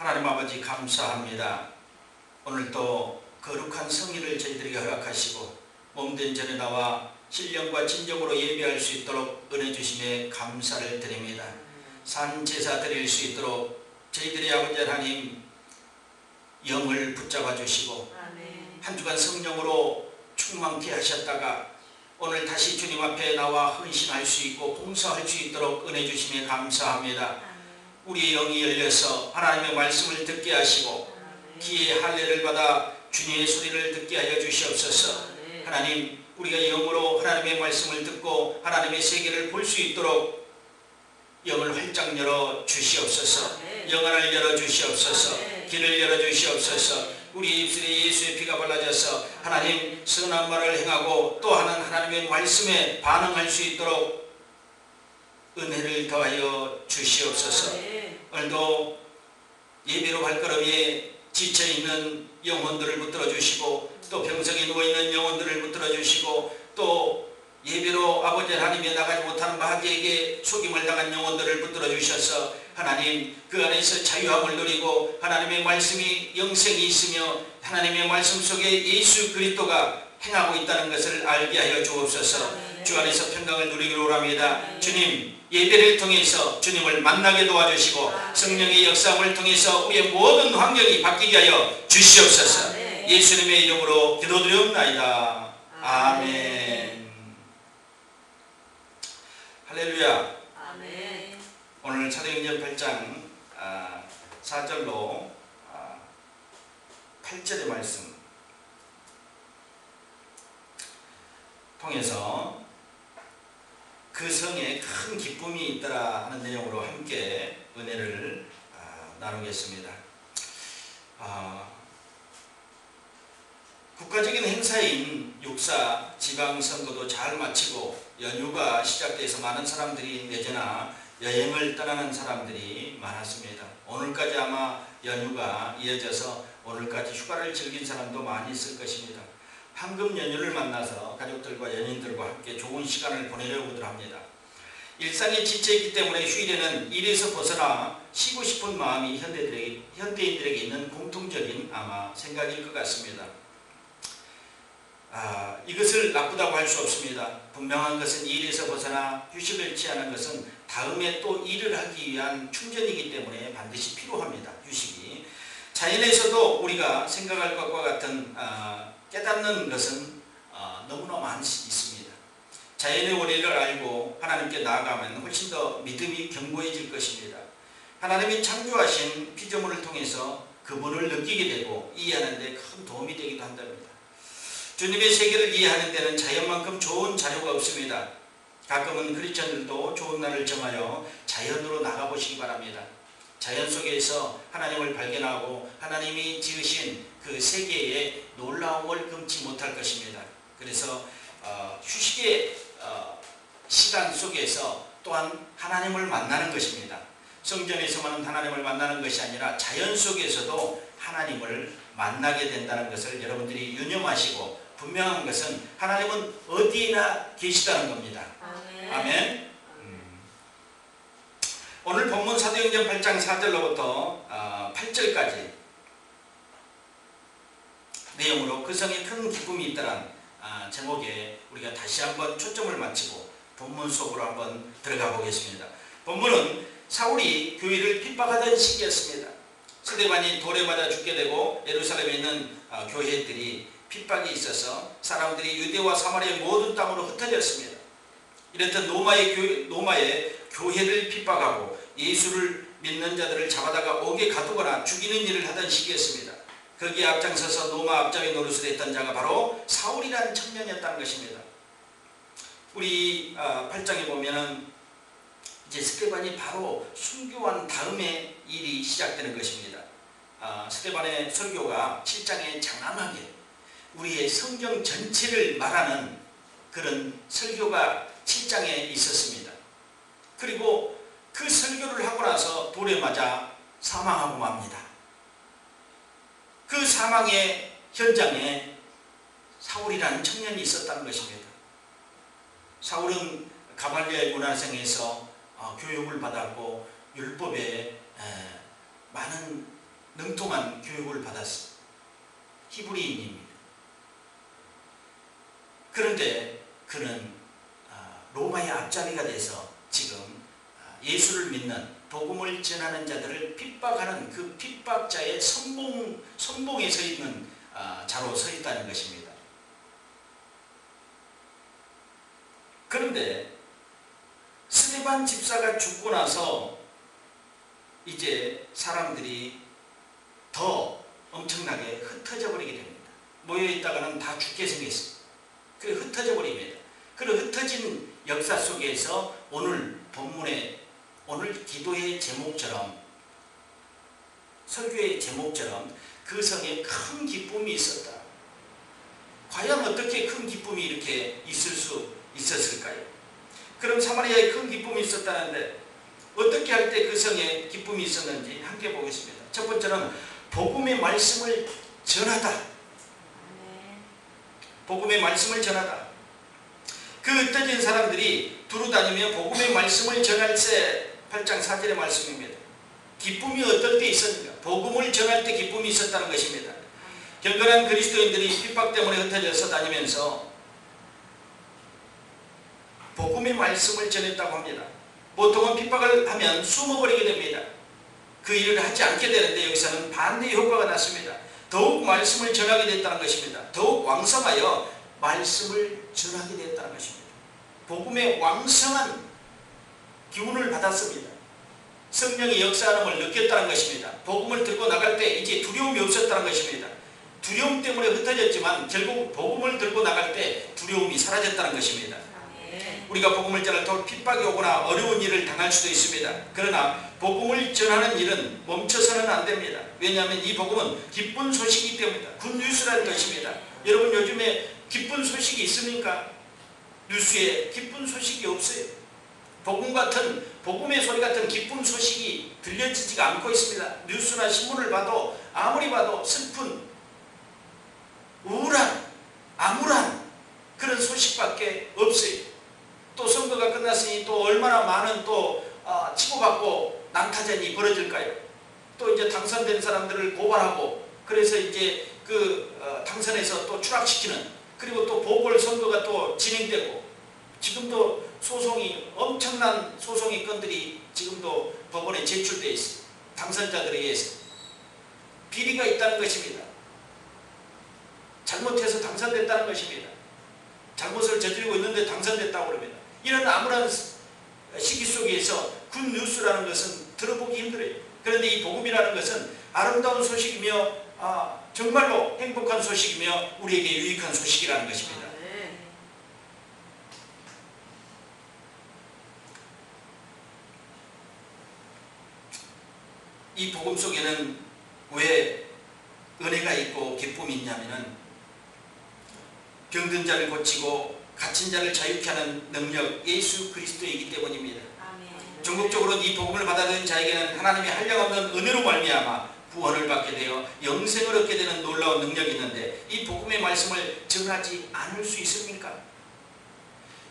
하나님 아버지 감사합니다. 오늘도 거룩한 성일을 저희들에게 허락하시고 몸된 전에 나와 신령과 진정으로 예배할 수 있도록 은혜 주심에 감사를 드립니다. 산제사 드릴 수 있도록 저희들의 아버지 하나님 영을 붙잡아 주시고 한 주간 성령으로 충만케 하셨다가 오늘 다시 주님 앞에 나와 헌신할 수 있고 봉사할 수 있도록 은혜 주심에 감사합니다. 우리의 영이 열려서 하나님의 말씀을 듣게 하시고 귀의 할례를 받아 주님의 소리를 듣게 하여 주시옵소서. 하나님, 우리가 영으로 하나님의 말씀을 듣고 하나님의 세계를 볼 수 있도록 영을 활짝 열어 주시옵소서. 영안을 열어 주시옵소서. 길을 열어 주시옵소서. 우리 입술에 예수의 피가 발라져서 하나님 선한 말을 행하고 또 하나님의 말씀에 반응할 수 있도록 은혜를 더하여 주시옵소서. 오늘도 예배로 발걸음에 지쳐있는 영혼들을 붙들어 주시고 또 병석에 누워있는 영혼들을 붙들어 주시고 또 예배로 아버지 하나님에 나가지 못하는 마귀에게 속임을 당한 영혼들을 붙들어 주셔서 하나님 그 안에서 자유함을 누리고 하나님의 말씀이 영생이 있으며 하나님의 말씀 속에 예수 그리스도가 행하고 있다는 것을 알게 하여 주옵소서. 주 안에서 평강을 누리기로 원합니다. 주님, 예배를 통해서 주님을 만나게 도와주시고 성령의 역사함을 통해서 우리의 모든 환경이 바뀌게 하여 주시옵소서. 예수님의 이름으로 기도드리옵나이다. 아멘. 할렐루야. 아멘. 오늘 사도행전 8장 4절로 8절의 말씀 통해서 그 성에 큰 기쁨이 있더라 하는 내용으로 함께 은혜를 나누겠습니다. 국가적인 행사인 육사 지방선거도 잘 마치고 연휴가 시작돼서 많은 사람들이 내지나 여행을 떠나는 사람들이 많았습니다. 오늘까지 아마 연휴가 이어져서 오늘까지 휴가를 즐긴 사람도 많이 있을 것입니다. 황금 연휴를 만나서 가족들과 연인들과 함께 좋은 시간을 보내려고들 합니다. 일상에 지쳐있기 때문에 휴일에는 일에서 벗어나 쉬고 싶은 마음이 현대인들에게 있는 공통적인 아마 생각일 것 같습니다. 이것을 나쁘다고 할 수 없습니다. 분명한 것은 일에서 벗어나 휴식을 취하는 것은 다음에 또 일을 하기 위한 충전이기 때문에 반드시 필요합니다. 휴식이. 자연에서도 우리가 생각할 것과 같은 깨닫는 것은 너무나 많이 있습니다. 자연의 원리를 알고 하나님께 나아가면 훨씬 더 믿음이 견고해질 것입니다. 하나님이 창조하신 피조물을 통해서 그분을 느끼게 되고 이해하는 데 큰 도움이 되기도 한답니다. 주님의 세계를 이해하는 데는 자연만큼 좋은 자료가 없습니다. 가끔은 크리스천들도 좋은 날을 정하여 자연으로 나가보시기 바랍니다. 자연 속에서 하나님을 발견하고 하나님이 지으신 그 세계의 놀라움을 금치 못할 것입니다. 그래서 휴식의 시간 속에서 또한 하나님을 만나는 것입니다. 성전에서만 하나님을 만나는 것이 아니라 자연 속에서도 하나님을 만나게 된다는 것을 여러분들이 유념하시고 분명한 것은 하나님은 어디에나 계시다는 겁니다. 아멘. 오늘 본문 사도행전 8장 4절로부터 8절까지 내용으로 그 성에 큰 기쁨이 있다란 제목에 우리가 다시 한번 초점을 맞추고 본문 속으로 한번 들어가 보겠습니다. 본문은 사울이 교회를 핍박하던 시기였습니다. 스데반이 돌에 맞아 죽게 되고 예루살렘에 있는 교회들이 핍박이 있어서 사람들이 유대와 사마리아 모든 땅으로 흩어졌습니다. 이랬던 로마의 교회를 핍박하고 예수를 믿는 자들을 잡아다가 옥에 가두거나 죽이는 일을 하던 시기였습니다. 거기에 앞장서서 로마 앞잡이 노릇을 했던 자가 바로 사울이라는 청년이었다는 것입니다. 우리 8장에 보면은 이제 스데반이 바로 순교한 다음에 일이 시작되는 것입니다. 스데반의 설교가 7장에 장황하게 우리의 성경 전체를 말하는 그런 설교가 7장에 있었습니다. 그리고 그 설교를 하고 나서 돌에 맞아 사망하고 맙니다. 그 사망의 현장에 사울이라는 청년이 있었다는 것입니다. 사울은 가말리엘 문화생에서 교육을 받았고 율법에 많은 능통한 교육을 받았습니다. 히브리인입니다. 그런데 그는 로마의 앞잡이가 돼서 지금 예수를 믿는 복음을 전하는 자들을 핍박하는 그 핍박자의 선봉에 서 있는 자로 서 있다는 것입니다. 그런데 스데반 집사가 죽고 나서 이제 사람들이 더 엄청나게 흩어져 버리게 됩니다. 모여있다가는 다 죽게 생겼습니다. 그래 흩어져 버립니다. 그런 흩어진 역사 속에서 오늘 본문의 오늘 기도의 제목처럼 설교의 제목처럼 그 성에 큰 기쁨이 있었다. 과연 어떻게 큰 기쁨이 이렇게 있을 수 있었을까요? 그럼 사마리아에 큰 기쁨이 있었다는데 어떻게 할 때 그 성에 기쁨이 있었는지 함께 보겠습니다. 첫 번째는 복음의 말씀을 전하다. 복음의 말씀을 전하다. 그 흩어진 사람들이 두루다니며 복음의 말씀을 전할세 8장 4절의 말씀입니다. 기쁨이 어떨 때 있었는가? 복음을 전할 때 기쁨이 있었다는 것입니다. 경건한 그리스도인들이 핍박 때문에 흩어져서 다니면서 복음의 말씀을 전했다고 합니다. 보통은 핍박을 하면 숨어버리게 됩니다. 그 일을 하지 않게 되는데 여기서는 반대의 효과가 났습니다. 더욱 말씀을 전하게 됐다는 것입니다. 더욱 왕성하여 말씀을 전하게 됐다는 것입니다. 복음의 왕성한 기운을 받았습니다. 성령이 역사하는 걸 느꼈다는 것입니다. 복음을 들고 나갈 때 이제 두려움이 없었다는 것입니다. 두려움 때문에 흩어졌지만 결국 복음을 들고 나갈 때 두려움이 사라졌다는 것입니다. 우리가 복음을 전할 때 핍박이 오거나 어려운 일을 당할 수도 있습니다. 그러나 복음을 전하는 일은 멈춰서는 안 됩니다. 왜냐하면 이 복음은 기쁜 소식이기 때문입니다. 굿뉴스라는 것입니다. 여러분 요즘에 기쁜 소식이 있습니까? 뉴스에 기쁜 소식이 없어요. 복음의 소리 같은 기쁜 소식이 들려지지가 않고 있습니다. 뉴스나 신문을 봐도 아무리 봐도 슬픈 우울한 암울한 그런 소식밖에 없어요. 또 선거가 끝났으니 또 얼마나 많은 또 치고받고 난타전이 벌어질까요? 또 이제 당선된 사람들을 고발하고 그래서 이제 당선해서 또 추락시키는 그리고 또 보궐선거가 또 진행되고 지금도 엄청난 소송의 건들이 지금도 법원에 제출되어 있습니다. 당선자들에 의해서 비리가 있다는 것입니다. 잘못해서 당선됐다는 것입니다. 잘못을 저지르고 있는데 당선됐다고 그럽니다. 이런 암울한 시기 속에서 굿뉴스라는 것은 들어보기 힘들어요. 그런데 이 복음이라는 것은 아름다운 소식이며 정말로 행복한 소식이며 우리에게 유익한 소식이라는 것입니다. 이 복음 속에는 왜 은혜가 있고 기쁨이 있냐면은 병든 자를 고치고 갇힌 자를 자유케 하는 능력 예수 그리스도이기 때문입니다. 전국적으로 이 복음을 받아들인 자에게는 하나님의 한량없는 은혜로 말미암아 구원을 받게 되어 영생을 얻게 되는 놀라운 능력이 있는데 이 복음의 말씀을 전하지 않을 수 있습니까?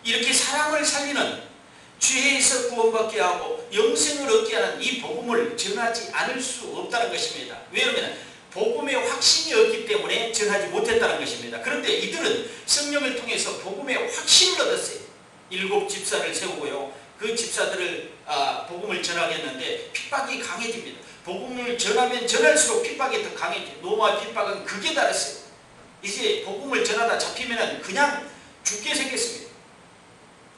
이렇게 사람을 살리는 죄에서 구원받게 하고 영생을 얻게 하는 이 복음을 전하지 않을 수 없다는 것입니다. 왜냐하면 복음의 확신이 없기 때문에 전하지 못했다는 것입니다. 그런데 이들은 성령을 통해서 복음의 확신을 얻었어요. 7 집사를 세우고요. 그 집사들을 복음을 전하겠는데 핍박이 강해집니다. 복음을 전하면 전할수록 핍박이 더 강해져요. 로마 핍박은 극에 달했어요. 이제 복음을 전하다 잡히면 그냥 죽게 생겼습니다.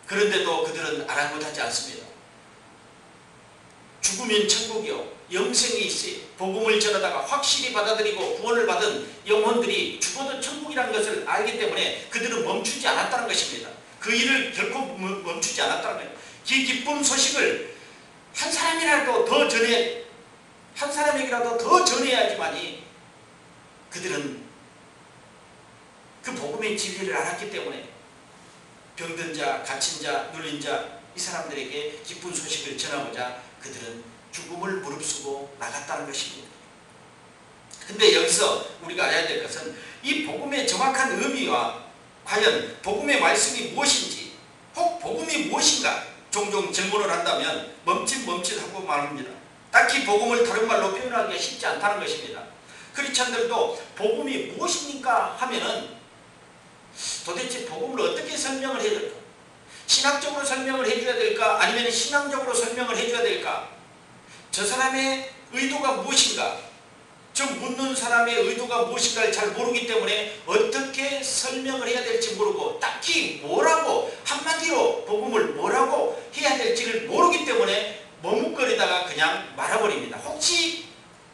그런데도 그들은 아랑곳하지 않습니다. 죽으면 천국이요 영생이 있어요. 복음을 전하다가 확실히 받아들이고 구원을 받은 영혼들이 죽어도 천국이라는 것을 알기 때문에 그들은 멈추지 않았다는 것입니다. 그 일을 결코 멈추지 않았다는 거예요. 이 기쁜 소식을 한 사람에게라도 더 전해야지만이 그들은 그 복음의 진리를 알았기 때문에 병든 자, 갇힌 자, 눌린 자 이 사람들에게 기쁜 소식을 전하고자 그들은 죽음을 무릅쓰고 나갔다는 것입니다. 근데 여기서 우리가 알아야 될 것은 이 복음의 정확한 의미와 과연 복음의 말씀이 무엇인지 혹 복음이 무엇인가 종종 질문을 한다면 멈칫하고 말합니다. 딱히 복음을 다른 말로 표현하기가 쉽지 않다는 것입니다. 크리스찬들도 복음이 무엇입니까 하면은 도대체 복음을 어떻게 설명을 해야 될까? 신학적으로 설명을 해줘야 될까? 아니면 신앙적으로 설명을 해줘야 될까? 저 사람의 의도가 무엇인가? 저 묻는 사람의 의도가 무엇인가를 잘 모르기 때문에 어떻게 설명을 해야 될지 모르고 딱히 뭐라고 한마디로 복음을 뭐라고 해야 될지를 모르기 때문에 머뭇거리다가 그냥 말아버립니다. 혹시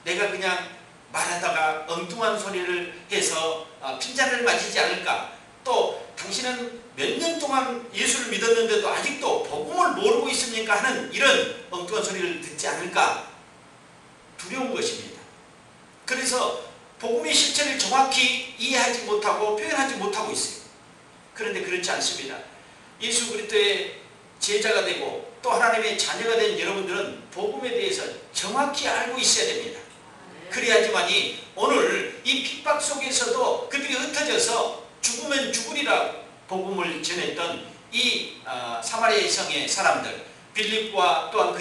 내가 그냥 말하다가 엉뚱한 소리를 해서 핀잔을 맞이지 않을까? 또 당신은 몇 년 동안 예수를 믿었는데도 아직도 복음을 모르고 있습니까? 하는 이런 엉뚱한 소리를 듣지 않을까? 두려운 것입니다. 그래서 복음의 실체를 정확히 이해하지 못하고 표현하지 못하고 있어요. 그런데 그렇지 않습니다. 예수 그리스도의 제자가 되고 또 하나님의 자녀가 된 여러분들은 복음에 대해서 정확히 알고 있어야 됩니다. 그래야지만이 오늘 이 핍박 속에서도 그들이 흩어져서 죽으면 죽으리라 복음을 전했던 이 사마리아 성의 사람들, 빌립과 또한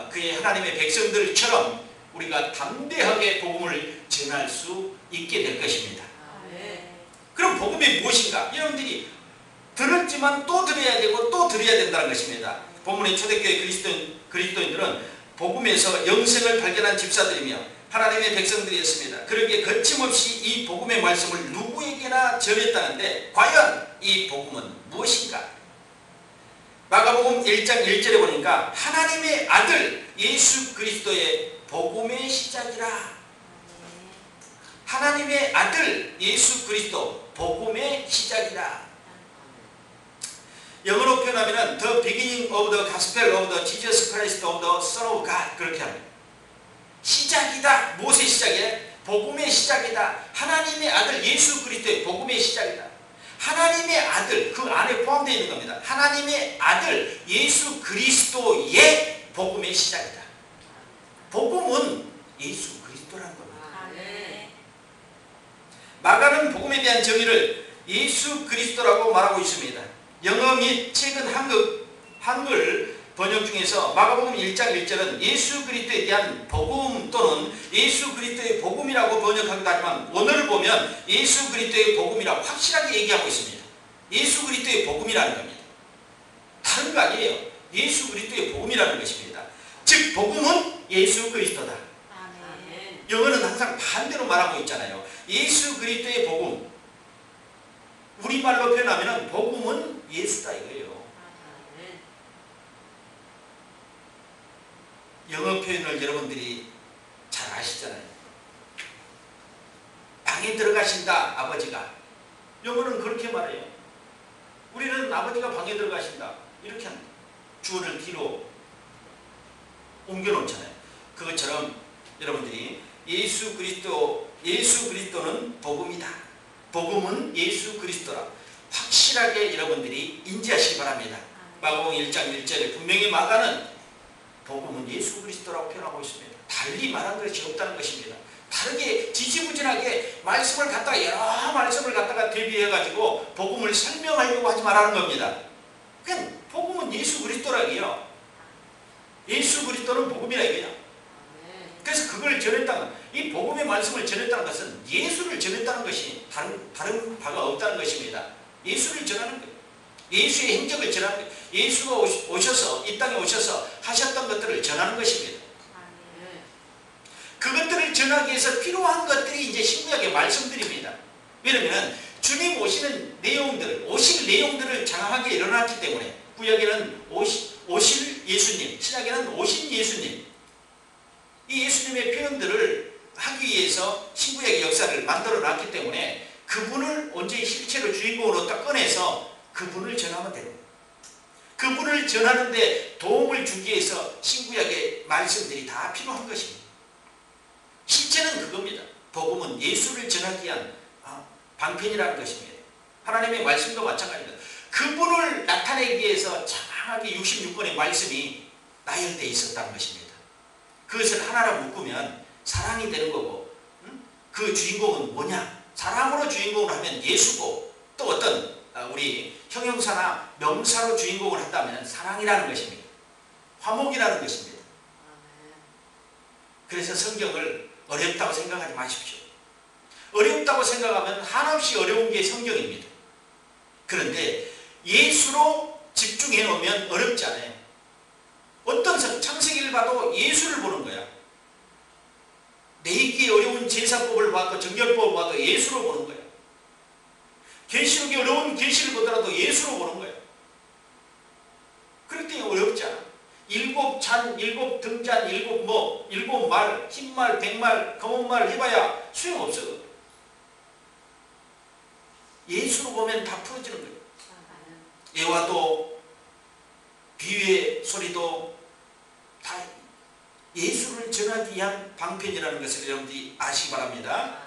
그의 하나님의 백성들처럼 우리가 담대하게 복음을 전할 수 있게 될 것입니다. 그럼 복음이 무엇인가? 여러분들이 들었지만 또 들어야 되고 또 들어야 된다는 것입니다. 본문의 초대교회 그리스도인들은 복음에서 영생을 발견한 집사들이며 하나님의 백성들이었습니다. 그러기에 거침없이 이 복음의 말씀을 누구에게나 전했다는데 과연 이 복음은 무엇인가? 마가복음 1장 1절에 보니까 하나님의 아들 예수 그리스도의 복음의 시작이라. 하나님의 아들 예수 그리스도 복음의 시작이라. 영어로 표현하면 The beginning of the gospel of the Jesus Christ of the Son of God 그렇게 합니다. 시작이다. 무엇의 시작이에요? 복음의 시작이다. 하나님의 아들 예수 그리스도의 복음의 시작이다. 하나님의 아들 그 안에 포함되어 있는 겁니다. 하나님의 아들 예수 그리스도의 복음의 시작이다. 복음은 예수 그리스도라는 겁니다. 마가는 복음에 대한 정의를 예수 그리스도라고 말하고 있습니다. 영어 및 최근 한글 번역 중에서 마가복음 1장 1절은 예수 그리스도에 대한 복음 또는 예수 그리스도의 복음이라고 번역하기도 하지만 원어를 보면 예수 그리스도의 복음이라고 확실하게 얘기하고 있습니다. 예수 그리스도의 복음이라는 겁니다. 다른 거 아니에요. 예수 그리스도의 복음이라는 것입니다. 즉 복음은 예수 그리스도다. 아멘. 영어는 항상 반대로 말하고 있잖아요. 예수 그리스도의 복음. 우리말로 표현하면 복음은 예수다 이거예요. 영어 표현을 여러분들이 잘 아시잖아요. 방에 들어가신다 아버지가. 영어는 그렇게 말해요. 우리는 아버지가 방에 들어가신다 이렇게 합니다. 주어를 뒤로 옮겨놓잖아요. 그것처럼 여러분들이 예수 그리스도는 복음이다. 복음은 예수 그리스도라. 확실하게 여러분들이 인지하시기 바랍니다. 마가복음 1장 1절에 분명히 마가는 복음은 예수 그리스도라고 표현하고 있습니다. 달리 말한 것이 없다는 것입니다. 다르게 지지부진하게 말씀을 갖다가 여러 말씀을 갖다가 대비해가지고 복음을 설명하려고 하지 말라는 겁니다. 그냥 복음은 예수 그리스도라기요. 예수 그리스도는 복음이라 이거야. 그래서 그걸 전했다는 이 복음의 말씀을 전했다는 것은 예수를 전했다는 것이 다른 바가 없다는 것입니다. 예수를 전하는 거예요. 예수의 행적을 전하는 거예요. 예수가 오셔서 이 땅에 오셔서 하셨던 것들을 전하는 것입니다. 그것들을 전하기 위해서 필요한 것들이 이제 신구약의 말씀들입니다. 왜냐하면 주님 오시는 내용들, 오실 내용들을 장황하게 일어났기 때문에 구약에는 오실 예수님, 신약에는 오신 예수님, 이 예수님의 표현들을 하기 위해서 신구약의 역사를 만들어 놨기 때문에 그분을 언제 실체로 주인공으로 딱 꺼내서 그분을 전하면 됩니다. 그분을 전하는데 도움을 주기 위해서 신구약의 말씀들이 다 필요한 것입니다. 실제는 그겁니다. 복음은 예수를 전하기 위한 방편이라는 것입니다. 하나님의 말씀도 마찬가지입니다. 그분을 나타내기 위해서 장하게 66권의 말씀이 나열되어 있었다는 것입니다. 그것을 하나로 묶으면 사랑이 되는 거고, 그 주인공은 뭐냐? 사랑으로 주인공을 하면 예수고, 또 어떤 우리 형용사나 명사로 주인공을 한다면 사랑이라는 것입니다. 화목이라는 것입니다. 그래서 성경을 어렵다고 생각하지 마십시오. 어렵다고 생각하면 한없이 어려운 게 성경입니다. 그런데 예수로 집중해 놓으면 어렵지 않아요. 어떤 창세기를 봐도 예수를 보는 거야. 내기 어려운 제사법을 봐도 정결법을 봐도 예수로 보는 거야. 계시록이 어려운 계시를 보더라도 예수로 보는 거야. 그렇기 때문에 어렵지 않아. 일곱 잔, 일곱 등잔, 일곱 말, 흰말, 백말, 검은말 해봐야 소용없어. 예수로 보면 다 풀어지는 거예요. 예화도 비유의 소리도 다 예수를 전하기 위한 방편이라는 것을 여러분들이 아시기 바랍니다.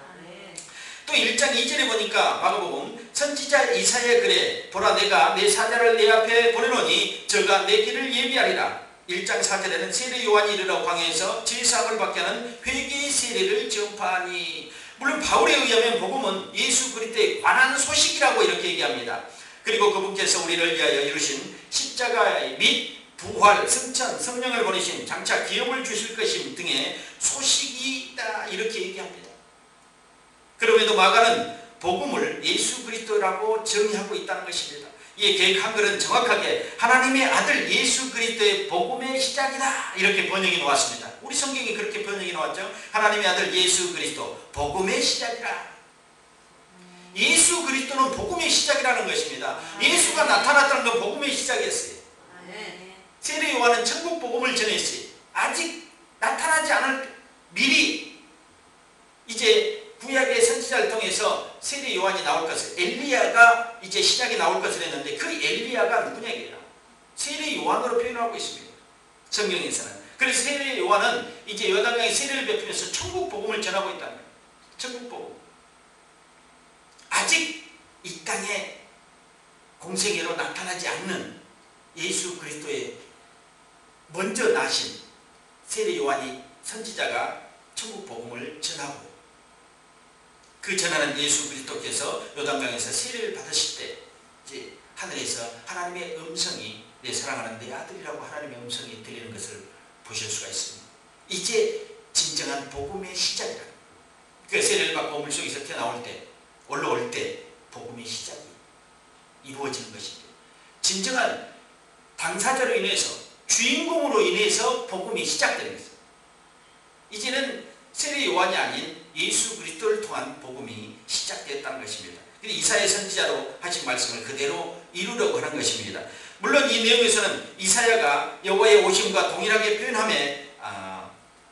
또 1장 2절에 보니까 마가복음 선지자 이사야의 글에 보라 내가 내 사자를 내 앞에 보내노니 저가 내 길을 예비하리라. 1장 4절에는 세례 요한이 이르러 광야에서 제사함을 받게 하는 회개의 세례를 전파하니. 물론 바울에 의하면 복음은 예수 그리스도에 관한 소식이라고 이렇게 얘기합니다. 그리고 그분께서 우리를 위하여 이루신 십자가 및 부활, 승천, 성령을 보내신 장차 기업을 주실 것임 등의 소식이 있다 이렇게 얘기합니다. 그럼에도 마가는 복음을 예수 그리스도라고 정의하고 있다는 것입니다. 이에 계획 한글은 정확하게 하나님의 아들 예수 그리스도의 복음의 시작이다 이렇게 번역이 나왔습니다. 우리 성경이 그렇게 번역이 나왔죠. 하나님의 아들 예수 그리스도 복음의 시작이라. 예수 그리스도는 복음의 시작이라는 것입니다. 예수가 나타났다는 건 복음의 시작이었어요. 세례 요한은 천국 복음을 전했어요. 아직 나타나지 않을 미리 이제 구약의 선지자를 통해서 세례 요한이 나올 것을, 엘리야가 이제 시작이 나올 것을 했는데 그 엘리야가 누구냐 이게요. 세례 요한으로 표현하고 있습니다. 성경에서는. 그래서 세례 요한은 이제 요단강에 세례를 베푸면서 천국 복음을 전하고 있다는 거예요. 천국 복음. 아직 이 땅에 공생애로 나타나지 않는 예수 그리스도의 먼저 나신 세례 요한이 선지자가 천국 복음을 전하고 그 전하는 예수 그리스도께서 요단강에서 세례를 받으실 때 이제 하늘에서 하나님의 음성이 내 사랑하는 내 아들이라고 하나님의 음성이 들리는 것을 보실 수가 있습니다. 이제 진정한 복음의 시작이다. 그 세례를 받고 물속에서 튀어나올 때 올라올 때 복음의 시작이 이루어지는 것입니다. 진정한 당사자로 인해서 주인공으로 인해서 복음이 시작되는 것입니다. 이제는 세례 요한이 아닌 예수 그리스도를 통한 복음이 시작됐다는 것입니다. 이사야 선지자로 하신 말씀을 그대로 이루려고 하는 것입니다. 물론 이 내용에서는 이사야가 여호와의 오심과 동일하게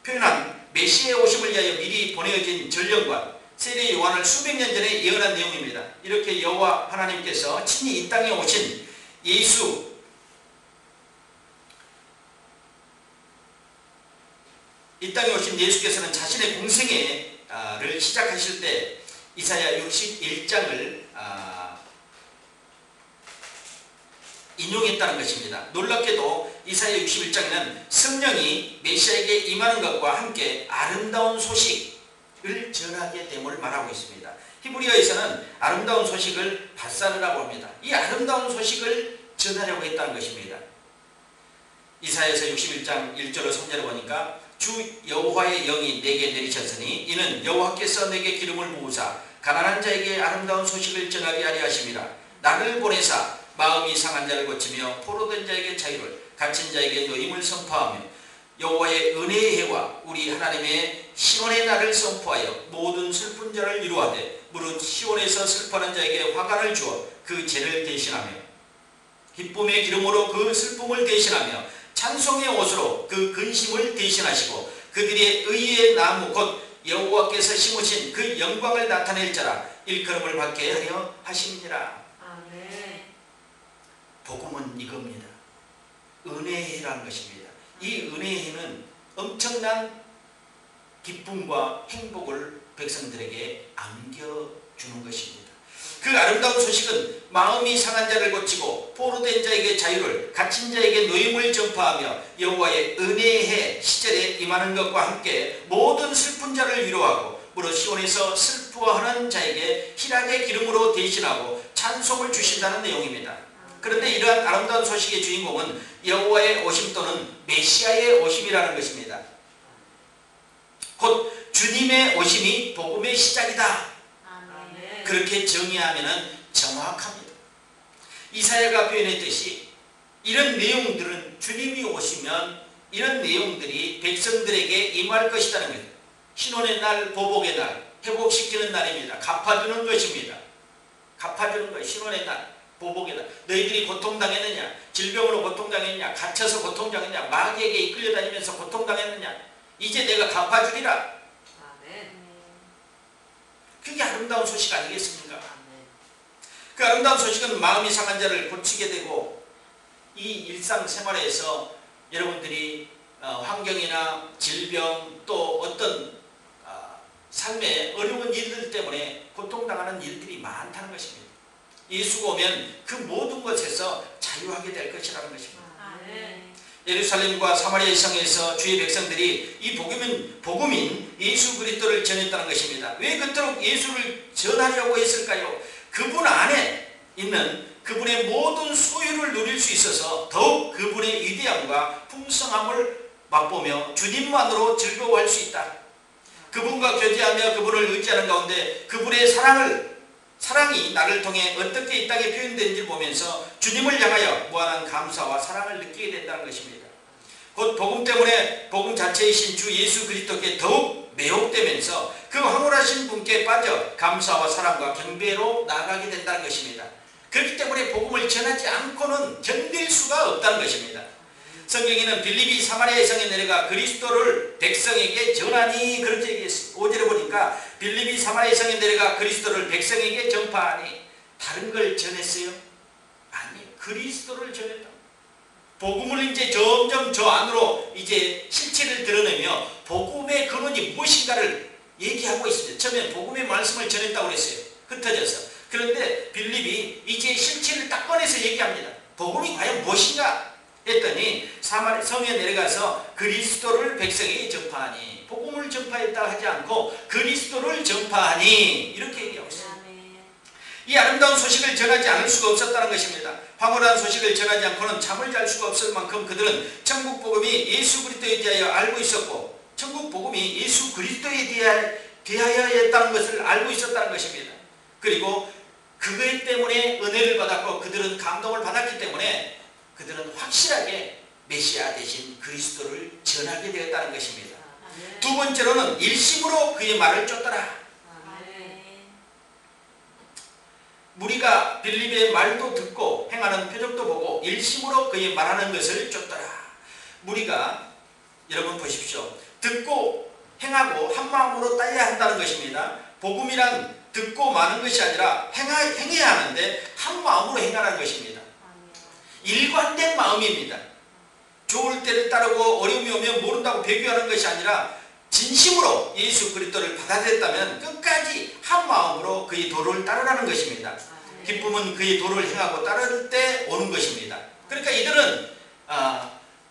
표현한 메시아의 오심을 위하여 미리 보내어진 전령과 세례 요한을 수백 년 전에 예언한 내용입니다. 이렇게 여호와 하나님께서 친히 이 땅에 오신 예수께서는 자신의 공생애를 시작하실 때 이사야 61장을 인용했다는 것입니다. 놀랍게도 이사야 61장에는 성령이 메시아에게 임하는 것과 함께 아름다운 소식을 전하게 됨을 말하고 있습니다. 히브리어에서는 아름다운 소식을 바사르라고 합니다. 이 아름다운 소식을 전하려고 했다는 것입니다. 이사야서 61장 1절로 3절을 보니까 주 여호와의 영이 내게 내리셨으니 이는 여호와께서 내게 기름을 부으사 가난한 자에게 아름다운 소식을 전하게 하려 하심이라. 나를 보내사 마음이 상한 자를 고치며 포로된 자에게 자유를, 갇힌 자에게 노임을 선포하며 여호와의 은혜의 해와 우리 하나님의 시온의 날을 선포하여 모든 슬픈 자를 위로하되 무릇 시온에서 슬퍼하는 자에게 화관을 주어 그 죄를 대신하며 기쁨의 기름으로 그 슬픔을 대신하며 찬송의 옷으로 그 근심을 대신하시고 그들의 의의 나무 곧 여호와께서 심으신 그 영광을 나타낼 자라 일컬음을 받게 하려 하심이니라. 아멘. 복음은 이겁니다. 은혜의 해라는 것입니다. 이 은혜의 해는 엄청난 기쁨과 행복을 백성들에게 안겨주는 것입니다. 그 아름다운 소식은 마음이 상한 자를 고치고 포로된 자에게 자유를, 갇힌 자에게 노임을 전파하며 여호와의 은혜의 해 시절에 임하는 것과 함께 모든 슬픈 자를 위로하고 무릇 시온에서 슬퍼하는 자에게 희락의 기름으로 대신하고 찬송을 주신다는 내용입니다. 그런데 이러한 아름다운 소식의 주인공은 여호와의 오심 또는 메시아의 오심이라는 것입니다. 곧 주님의 오심이 복음의 시작이다. 아멘. 그렇게 정의하면 정확합니다. 이사야가 표현했듯이 이런 내용들은 주님이 오시면 이런 내용들이 백성들에게 임할 것이라는 거예요. 신혼의 날, 보복의 날, 회복시키는 날입니다. 갚아주는 것입니다. 갚아주는 거예요. 신혼의 날, 보복의 날. 너희들이 고통당했느냐? 질병으로 고통당했느냐? 갇혀서 고통당했느냐? 마귀에게 이끌려다니면서 고통당했느냐? 이제 내가 갚아주리라. 아멘. 그게 아름다운 소식 아니겠습니까? 아멘. 그 아름다운 소식은 마음이 상한 자를 고치게 되고, 이 일상생활에서 여러분들이 환경이나 질병 또 어떤 삶의 어려운 일들 때문에 고통당하는 일들이 많다는 것입니다. 예수가 오면 그 모든 것에서 자유하게 될 것이라는 것입니다. 아멘. 예루살렘과 사마리아 성에서 주의 백성들이 이 복음인 예수 그리스도를 전했다는 것입니다. 왜 그토록 예수를 전하려고 했을까요? 그분 안에 있는 그분의 모든 소유를 누릴 수 있어서 더욱 그분의 위대함과 풍성함을 맛보며 주님만으로 즐거워할 수 있다. 그분과 교제하며 그분을 의지하는 가운데 그분의 사랑이 나를 통해 어떻게 이 땅에 표현되는지 보면서 주님을 향하여 무한한 감사와 사랑을 느끼게 된다는 것입니다. 곧 복음 때문에 복음 자체이신 주 예수 그리스도께 더욱 매혹되면서 그 황홀하신 분께 빠져 감사와 사랑과 경배로 나아가게 된다는 것입니다. 그렇기 때문에 복음을 전하지 않고는 견딜 수가 없다는 것입니다. 성경에는 빌립이 사마리아 성에 내려가 그리스도를 백성에게 전하니 그렇게 얘기했습니다. 5절에 보니까 빌립이 사마리아 성에 내려가 그리스도를 백성에게 전파하니 다른 걸 전했어요? 아니, 그리스도를 전했다. 복음을 이제 점점 저 안으로 이제 실체를 드러내며 복음의 근원이 무엇인가를 얘기하고 있습니다. 처음에 복음의 말씀을 전했다고 그랬어요. 흩어져서. 그런데 빌립이 이제 실체를 딱 꺼내서 얘기합니다. 복음이 과연 무엇인가 했더니 사마리아 성에 내려가서 그리스도를 백성에게 전파하니, 복음을 전파했다 하지 않고 그리스도를 전파하니 이렇게 얘기하고 있습니다. 이 아름다운 소식을 전하지 않을 수가 없었다는 것입니다. 황홀한 소식을 전하지 않고는 잠을 잘 수가 없을 만큼 그들은 천국 복음이 예수 그리스도에 대하여 알고 있었고, 천국 복음이 예수 그리스도에 대하여였다는 것을 알고 있었다는 것입니다. 그리고 그것 때문에 은혜를 받았고 그들은 감동을 받았기 때문에 그들은 확실하게 메시아 대신 그리스도를 전하게 되었다는 것입니다. 두 번째로는 일심으로 그의 말을 쫓더라. 무리가 빌립의 말도 듣고 행하는 표적도 보고 일심으로 그의 말하는 것을 쫓더라. 무리가, 여러분 보십시오, 듣고 행하고 한 마음으로 따라야 한다는 것입니다. 복음이란 듣고 마는 것이 아니라 행해야 하는데 한 마음으로 행하라는 것입니다. 일관된 마음입니다. 좋을 때를 따르고 어려움이 오면 모른다고 배교하는 것이 아니라 진심으로 예수 그리스도를 받아들였다면 끝까지 한 마음으로 그의 도를 따르라는 것입니다. 기쁨은 그의 도를 행하고 따를 때 오는 것입니다. 그러니까 이들은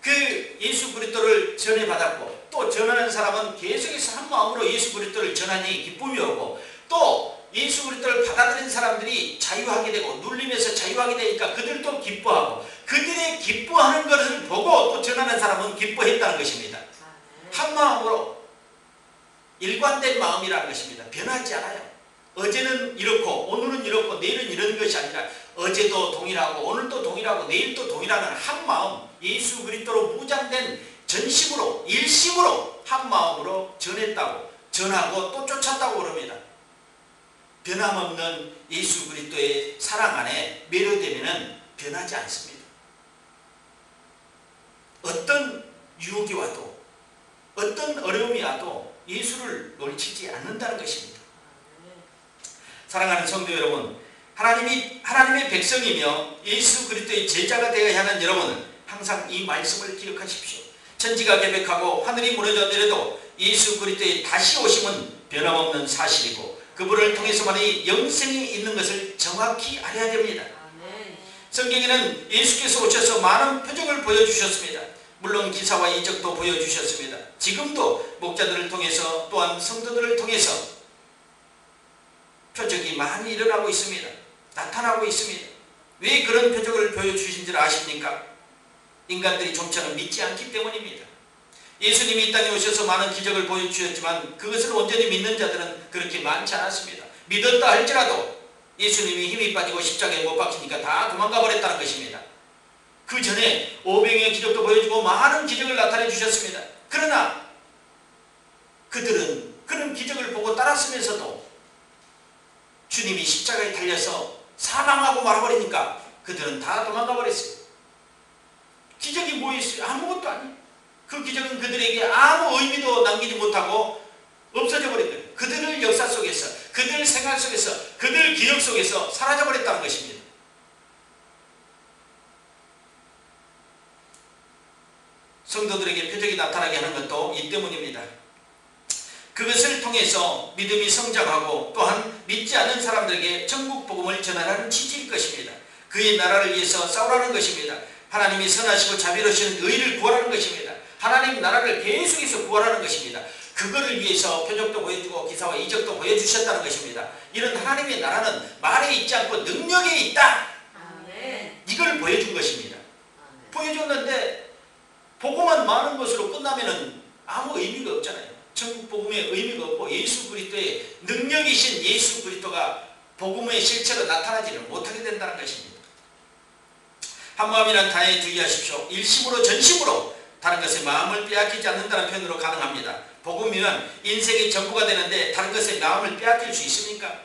그 예수 그리스도를 전해받았고 또 전하는 사람은 계속해서 한 마음으로 예수 그리스도를 전하니 기쁨이 오고, 또 예수 그리스도를 받아들인 사람들이 자유하게 되고 눌림에서 자유하게 되니까 그들도 기뻐하고, 그들의 기뻐하는 것을 보고 또 전하는 사람은 기뻐했다는 것입니다. 한 마음으로 일관된 마음이라는 것입니다. 변하지 않아요. 어제는 이렇고 오늘은 이렇고 내일은 이런 것이 아니라 어제도 동일하고 오늘도 동일하고 내일도 동일하는 한 마음, 예수 그리스도로 무장된 전심으로 일심으로 한 마음으로 전했다고, 전하고 또 쫓았다고 그럽니다. 변함없는 예수 그리스도의 사랑 안에 매료되면 변하지 않습니다. 어떤 유혹이 와도 어떤 어려움이 와도 예수를 놓치지 않는다는 것입니다. 사랑하는 성도 여러분, 하나님의 백성이며 예수 그리스도의 제자가 되어야 하는 여러분은 항상 이 말씀을 기억하십시오. 천지가 개벽하고 하늘이 무너져 내려도 예수 그리스도의 다시 오심은 변함없는 사실이고 그분을 통해서만이 영생이 있는 것을 정확히 알아야 됩니다. 성경에는 예수께서 오셔서 많은 표적을 보여주셨습니다. 물론 기사와 이적도 보여주셨습니다. 지금도 목자들을 통해서 또한 성도들을 통해서 표적이 많이 일어나고 있습니다. 나타나고 있습니다. 왜 그런 표적을 보여주신 줄 아십니까? 인간들이 좀처럼 믿지 않기 때문입니다. 예수님이 이 땅에 오셔서 많은 기적을 보여주셨지만 그것을 온전히 믿는 자들은 그렇게 많지 않았습니다. 믿었다 할지라도 예수님이 힘이 빠지고 십자가에 못 박히니까 다 도망가 버렸다는 것입니다. 그 전에 500의 기적도 보여주고 많은 기적을 나타내 주셨습니다. 그러나 그들은 그런 기적을 보고 따랐으면서도 주님이 십자가에 달려서 사망하고 말아버리니까 그들은 다 도망가 버렸어요. 기적이 뭐 있어요? 아무것도 아니에요. 그 기적은 그들에게 아무 의미도 남기지 못하고 없어져 버린 거예요. 그들의 역사 속에서, 그들 생활 속에서, 그들 기억 속에서 사라져 버렸다는 것입니다. 성도들에게 표적이 나타나게 하는 것도 이 때문입니다. 그것을 통해서 믿음이 성장하고 또한 믿지 않는 사람들에게 천국 복음을 전하라는 취지일 것입니다. 그의 나라를 위해서 싸우라는 것입니다. 하나님이 선하시고 자비로우신 의를 구하라는 것입니다. 하나님 나라를 계속해서 구하라는 것입니다. 그거를 위해서 표적도 보여주고 기사와 이적도 보여주셨다는 것입니다. 이런 하나님의 나라는 말에 있지 않고 능력에 있다. 아멘. 이걸 보여준 것입니다. 아멘. 보여줬는데 복음만 많은 것으로 끝나면 아무 의미가 없잖아요. 천국 복음의 의미가 없고 예수 그리스도의 능력이신 예수 그리스도가 복음의 실체로 나타나지를 못하게 된다는 것입니다. 한마음이란 다에 주의하십시오. 일심으로 전심으로 다른 것에 마음을 빼앗기지 않는다는 표현으로 가능합니다. 복음이면 인생의 전부가 되는데 다른 것에 마음을 빼앗길 수 있습니까?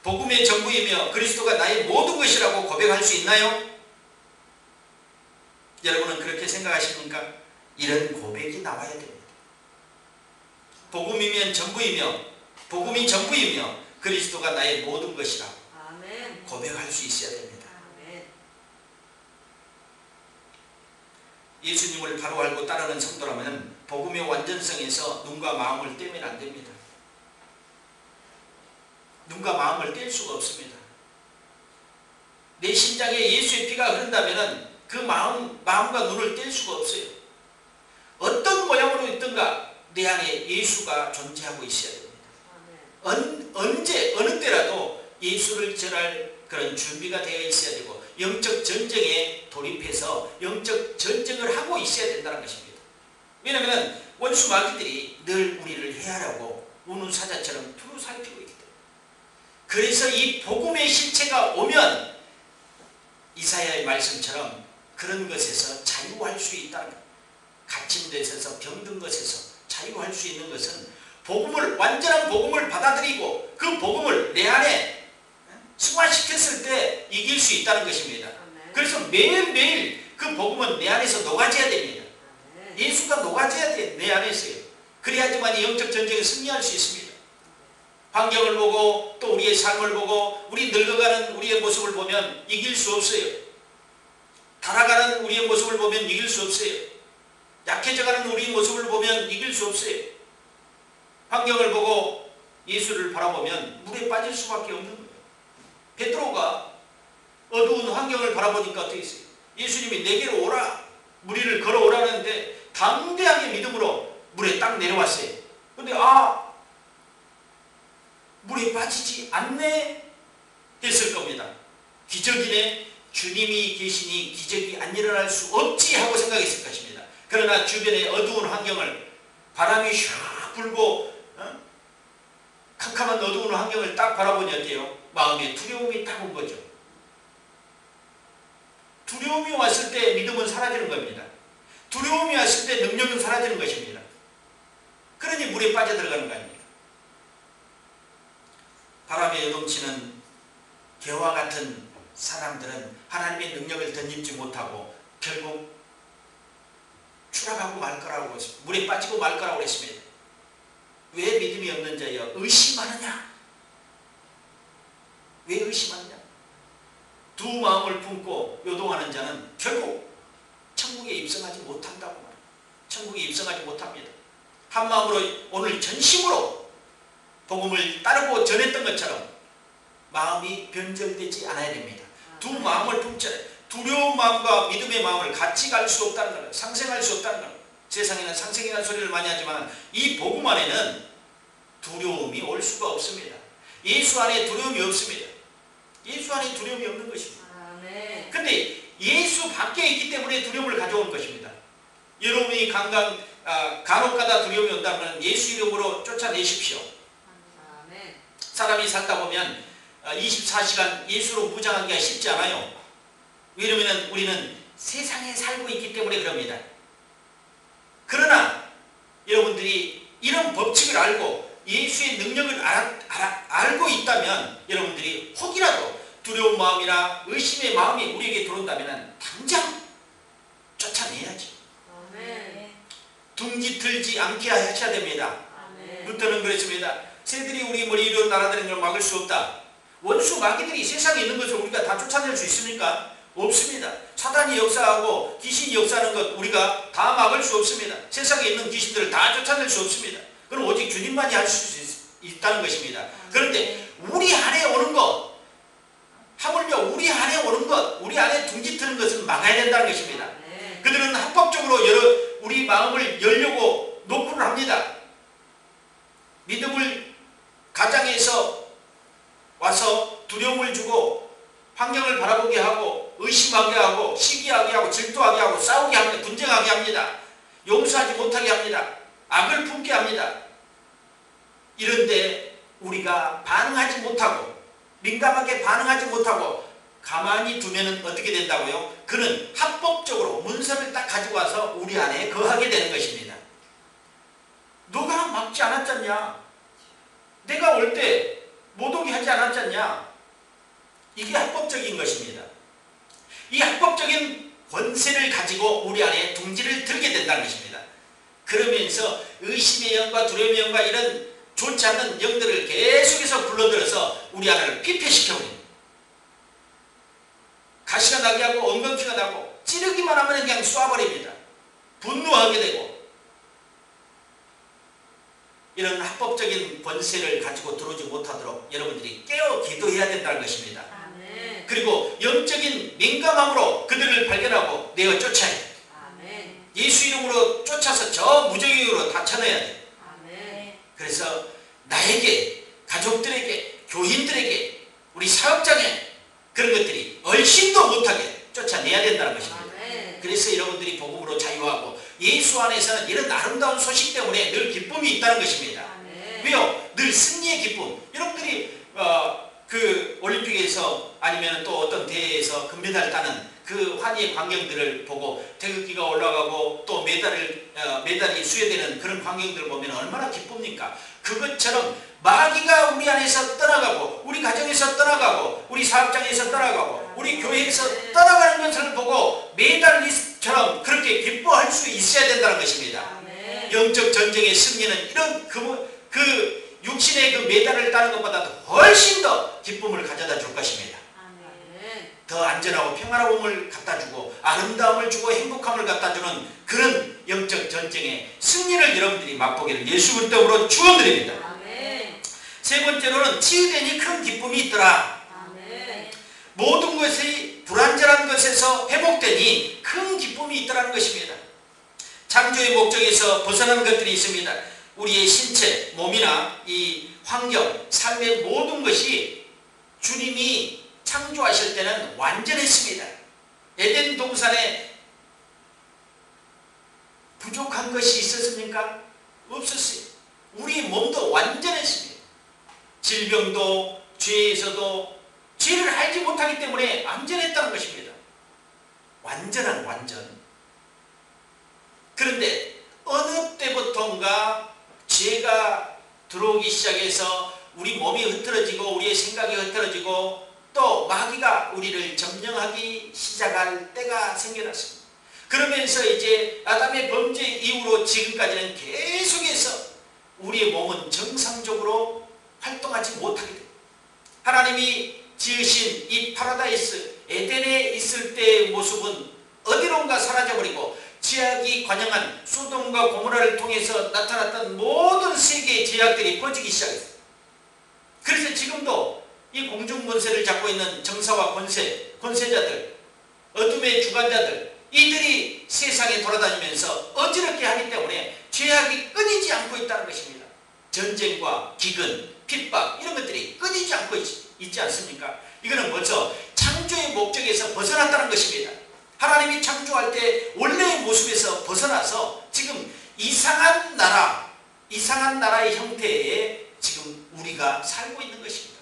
복음의 전부이며 그리스도가 나의 모든 것이라고 고백할 수 있나요? 여러분은 그렇게 생각하십니까? 이런 고백이 나와야 됩니다. 복음이면 전부이며 복음이 전부이며 그리스도가 나의 모든 것이라고 아멘. 고백할 수 있어야 됩니다. 아멘. 예수님을 바로 알고 따르는 성도라면 복음의 완전성에서 눈과 마음을 떼면 안 됩니다. 눈과 마음을 뗄 수가 없습니다. 내 심장에 예수의 피가 흐른다면 그 마음과 눈을 뗄 수가 없어요. 어떤 모양으로 있든가 내 안에 예수가 존재하고 있어야 됩니다. 언제 어느 때라도 예수를 전할 그런 준비가 되어 있어야 되고 영적 전쟁에 돌입해서 영적 전쟁을 하고 있어야 된다는 것입니다. 왜냐하면 원수 마귀들이 늘 우리를 해하려고 우는 사자처럼 두루 살피고 있기 때문에. 그래서 이 복음의 실체가 오면 이사야의 말씀처럼 그런 것에서 자유할 수 있다는 것. 갇힌 데서 병든 것에서 자유할 수 있는 것은 복음을 완전한 복음을 받아들이고 그 복음을 내 안에 승화시켰을 때 이길 수 있다는 것입니다. 그래서 매일매일 그 복음은 내 안에서 녹아져야 됩니다. 예수가 녹아져야 돼, 내 안에서요. 그래야지만 영적 전쟁에 승리할 수 있습니다. 환경을 보고 또 우리의 삶을 보고 우리 늙어가는 우리의 모습을 보면 이길 수 없어요. 달아가는 우리의 모습을 보면 이길 수 없어요. 약해져가는 우리의 모습을 보면 이길 수 없어요. 환경을 보고 예수를 바라보면 물에 빠질 수밖에 없는 거예요. 베드로가 어두운 환경을 바라보니까 어떻게 했어요? 예수님이 내게로 오라, 물 위를 걸어오라는데 담대하게 믿음으로 물에 딱 내려왔어요. 근데 물에 빠지지 않네 했을 겁니다. 기적이네, 주님이 계시니 기적이 안 일어날 수 없지 하고 생각했을 것입니다. 그러나 주변의 어두운 환경을 바람이 샥 불고 캄캄한 어두운 환경을 딱 바라보니 어때요? 마음에 두려움이 딱 온 거죠. 두려움이 왔을 때 믿음은 사라지는 겁니다. 두려움이 왔을 때 능력은 사라지는 것입니다. 그러니 물에 빠져들어가는 거 아닙니까? 바람에 요동치는 개와 같은 사람들은 하나님의 능력을 덧입지 못하고 결국 추락하고 말 거라고 물에 빠지고 말 거라고 했습니다. 왜 믿음이 없는 자여 의심하느냐? 왜 의심하느냐? 두 마음을 품고 요동하는 자는 결국 천국에 입성하지 못한다고 말합니다. 천국에 입성하지 못합니다. 한 마음으로 오늘 전심으로 복음을 따르고 전했던 것처럼 마음이 변절되지 않아야 됩니다. 두 마음을 품잖아요. 두려운 마음과 믿음의 마음을 같이 갈 수 없다는 거예요. 상생할 수 없다는 거예요. 세상에는 상생이라는 소리를 많이 하지만 이 복음 안에는 두려움이 올 수가 없습니다. 예수 안에 두려움이 없습니다. 예수 안에 두려움이 없는 것입니다. 근데 예수 밖에 있기 때문에 두려움을 가져오는 것입니다. 여러분이 간혹가다 두려움이 온다면 예수 이름으로 쫓아내십시오. 아멘. 사람이 살다 보면 24시간 예수로 무장하기가 쉽지 않아요. 왜냐하면 우리는 세상에 살고 있기 때문에 그럽니다. 그러나 여러분들이 이런 법칙을 알고 예수의 능력을 알고 있다면 여러분들이 혹이라도 두려운 마음이나 의심의 마음이 우리에게 들어온다면 당장 쫓아내야지. 아멘. 둥지 틀지 않게 하셔야 됩니다. 아멘. 루터는 그랬습니다. 새들이 우리 머리 위로 날아다니는 걸 막을 수 없다. 원수 마귀들이 세상에 있는 것을 우리가 다 쫓아낼 수 있습니까? 없습니다. 사단이 역사하고 귀신이 역사하는 것 우리가 다 막을 수 없습니다. 세상에 있는 귀신들을 다 쫓아낼 수 없습니다. 그럼 오직 주님만이 할 수 있다는 것입니다. 그런데 우리 안에 오는 것, 하물며 우리 안에 오는 것, 우리 안에 둥지 트는 것은 막아야 된다는 것입니다. 그들은 합법적으로 우리 마음을 열려고 노크를 합니다. 믿음을 가장해서 와서 두려움을 주고 환경을 바라보게 하고 의심하게 하고 시기하게 하고 질투하게 하고 싸우게 합니다. 분쟁하게 합니다. 용서하지 못하게 합니다. 악을 품게 합니다. 이런데 우리가 반응하지 못하고 민감하게 반응하지 못하고 가만히 두면 어떻게 된다고요? 그는 합법적으로 문서를 딱 가지고 와서 우리 안에 거하게 되는 것입니다. 너가 막지 않았잖냐? 내가 올 때 못 오게 하지 않았잖냐? 이게 합법적인 것입니다. 이 합법적인 권세를 가지고 우리 안에 둥지를 들게 된다는 것입니다. 그러면서 의심의 영과 두려움의 영과 이런 좋지 않은 영들을 계속해서 불러들여서 우리 안을 피폐시켜버립니다. 가시가 나게 하고 엉겅퀴가 나고 찌르기만 하면 그냥 쏴버립니다. 분노하게 되고 이런 합법적인 권세를 가지고 들어오지 못하도록 여러분들이 깨어 기도해야 된다는 것입니다. 아멘. 그리고 영적인 민감함으로 그들을 발견하고 내어 쫓아야 돼. 아멘. 예수 이름으로 쫓아서 저 무적행으로 다 쳐내야 돼. 아멘. 그래서 나에게, 가족들에게, 교인들에게, 우리 사역장에 그런 것들이 얼씬도 못하게 쫓아내야 된다는 것입니다. 아멘. 그래서 여러분들이 복음으로 자유하고 예수 안에서는 이런 아름다운 소식 때문에 늘 기쁨이 있다는 것입니다. 아멘. 왜요? 늘 승리의 기쁨. 여러분들이 그 올림픽에서 아니면 또 어떤 대회에서 금메달 따는 그 환희의 광경들을 보고 태극기가 올라가고 또 메달이 수여되는 그런 광경들을 보면 얼마나 기쁩니까? 그것처럼 마귀가 우리 안에서 떠나가고 우리 가정에서 떠나가고 우리 사업장에서 떠나가고 우리 교회에서 떠나가는 것을 보고 메달리스트처럼 그렇게 기뻐할 수 있어야 된다는 것입니다. 아멘. 영적 전쟁의 승리는 이런 그 육신의 그 메달을 따는 것보다 훨씬 더 기쁨을 가져다 줄 것입니다. 아멘. 더 안전하고 평화로움을 갖다 주고 아름다움을 주고 행복함을 갖다 주는 그런 영적 전쟁의 승리를 여러분들이 맛보기를 예수 그리스도로 축원드립니다. 아멘. 세 번째로는 치유되니 큰 기쁨이 있더라. 아멘. 모든 것이 불완전한 것에서 회복되니 큰 기쁨이 있더라는 것입니다. 창조의 목적에서 벗어난 것들이 있습니다. 우리의 신체, 몸이나 이 환경, 삶의 모든 것이 주님이 창조하실 때는 완전했습니다. 에덴 동산에 부족한 것이 있었습니까? 없었어요. 우리 몸도 완전했습니다. 질병도 죄에서도 죄를 알지 못하기 때문에 안전했다는 것입니다. 완전한 완전. 그런데 어느 때부터인가 죄가 들어오기 시작해서 우리 몸이 흐트러지고 우리의 생각이 흐트러지고 또 마귀가 우리를 점령하기 시작할 때가 생겨났습니다. 그러면서 이제 아담의 범죄 이후로 지금까지는 계속해서 우리의 몸은 정상적으로 활동하지 못하게 됩니다. 하나님이 지으신 이 파라다이스 에덴에 있을 때의 모습은 어디론가 사라져버리고 죄악이 관영한 소돔과 고모라를 통해서 나타났던 모든 세계의 죄악들이 퍼지기 시작했어요. 그래서 지금도 이 공중권세를 잡고 있는 정사와 권세자들, 어둠의 주관자들, 이들이 세상에 돌아다니면서 어지럽게 하기 때문에 죄악이 끊이지 않고 있다는 것입니다. 전쟁과 기근, 핍박 이런 것들이 끊이지 않고 있지 않습니까? 이거는 벌써 창조의 목적에서 벗어났다는 것입니다. 하나님이 창조할 때 원래의 모습에서 벗어나서 지금 이상한 나라의 형태에 지금 우리가 살고 있는 것입니다.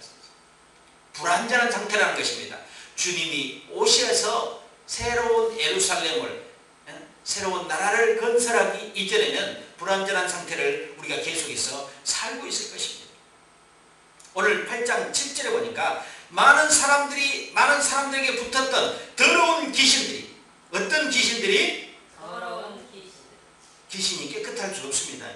불완전한 상태라는 것입니다. 주님이 오셔서 새로운 예루살렘을, 새로운 나라를 건설하기 이전에는 불완전한 상태를 우리가 계속해서 살고 있을 것입니다. 오늘 8장 7절에 보니까 많은 사람들에게 붙었던 더러운 귀신들이, 어떤 귀신들이? 더러운 귀신. 귀신이 깨끗할 수 없습니다.